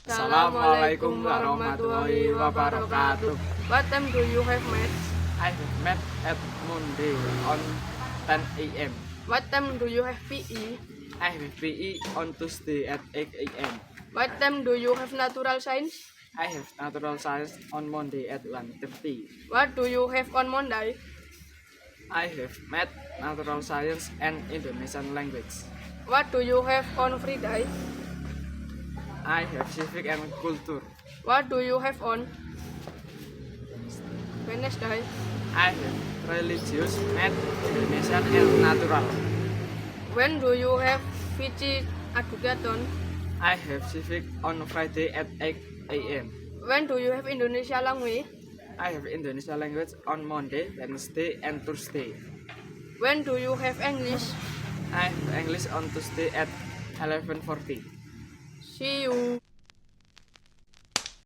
Assalamualaikum warahmatullahi wabarakatuh. What time do you have math? I have met at Monday on 10 a.m. What time do you have PE? I have PE on Tuesday at 8 a.m. What time do you have natural science? I have natural science on Monday at 1:30. What do you have on Monday? I have math, natural science, and Indonesian language. What do you have on Friday? I have civic and culture. What do you have on Wednesday? I have religious, math, Indonesian, and natural. When do you have Vici Educaton? I have civic on Friday at 8 a.m. When do you have Indonesia language? I have Indonesian language on Monday, Wednesday, and Thursday. When do you have English? I have English on Tuesday at 11:40. See you.